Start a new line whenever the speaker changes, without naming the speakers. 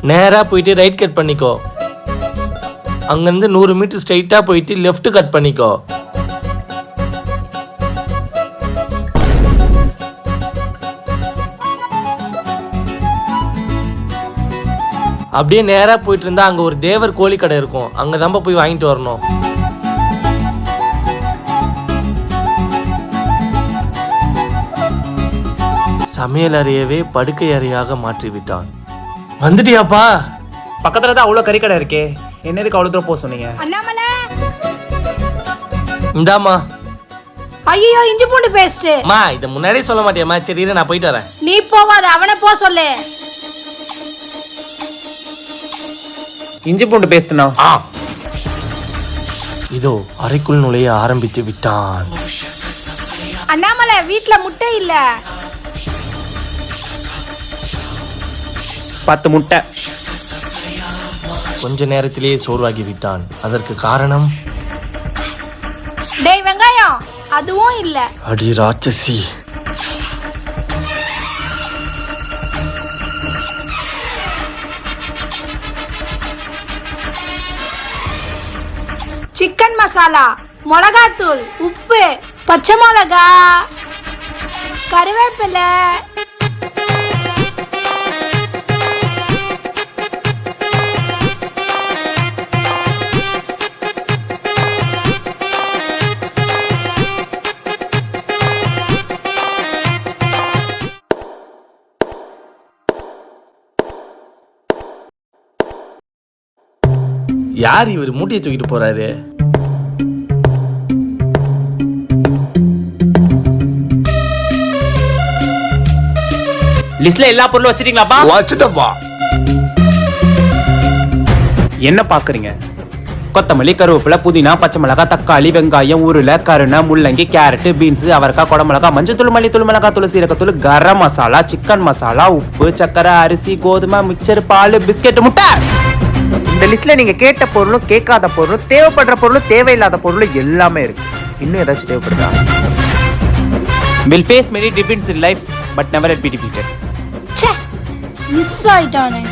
நேராக போயிட்டு right cut பண்ணிக்கோ. அங்கேருந்து 100 மீட்டர் ஸ்ட்ரைட்டாக போயிட்டு லெஃப்ட் கட் பண்ணிக்கோ. அப்படியே நேராக போயிட்டு இருந்தா அங்கே ஒரு தேவர் கோழி கடை இருக்கும். அங்கே தான் போய் வாங்கிட்டு வரணும். சமையல் அறையவே படுக்கை அறையாக மாற்றிவிட்டான். வந்துட்டியாப்பா?
பக்கத்துல தான் அவ்வளோ கறிக்கடை இருக்கே, என்னதுக்கு அவ்வளோ தூரம் போக சொன்னீங்க?
அண்ணாமலை
இந்தாமா.
ஐயோ இஞ்சி பூண்டு பேஸ்ட்.
அம்மா இதை முன்னாடியே சொல்ல மாட்டியாம்மா? சரி இரு, நான் போயிட்டு வரேன்.
நீ போவாத, அவனை போ சொல்லு.
இஞ்சி பூண்டு பேஸ்ட்னா?
இதோ அறைக்குள் நுழைய ஆரம்பித்து விட்டான்.
அண்ணாமலை வீட்டுல முட்டை இல்ல.
10 முட்டை.
கொஞ்ச நேரத்திலேயே சோர்வாகி விட்டான். அதற்கு காரணம்
டேய் வெங்காயம், அதுவும் இல்ல.
அடி ராட்சசி.
சிக்கன் மசாலா, மிளகாத்தூள், உப்பு, பச்சை மிளகா, கருவேப்பிலை.
யார் இவர் மூட்டையை தூக்கிட்டு போறாரு?
லிஸ்ட்ல எல்லா பொருளும் வச்சிட்டீங்களாப்பா?
வச்சிட்டப்பா.
என்ன பாக்குறீங்க? கொத்தமல்லி, கருவேப்பிலை, புதினா, பச்சை மிளகாய், தக்காளி, வெங்காயம், உருளை, கருணை, முள்ளங்கி, கேரட், பீன்ஸ், அவரைக்காய், குடமிளகாய், மஞ்சத்தூள், மல்லித்தூள், மிளகாத்தூள், சீரகத்தூள், கரம் மசாலா, சிக்கன் மசாலா, உப்பு, சக்கரை, அரிசி, கோதுமை, மிக்சர், பால், பிஸ்கெட், முட்டை. இந்த லிஸ்ட்ல நீங்க கேட்ட பொருளும் கேட்காத பொருளும் தேவைப்படுற பொருளும் தேவையில்லாத பொருளும் எல்லாமே இருக்கு. இன்னும் ஏதாச்சும் தேவைப்படுதா? Will face many defeats in life but never be defeated.
Miss ஆயிட்டானே.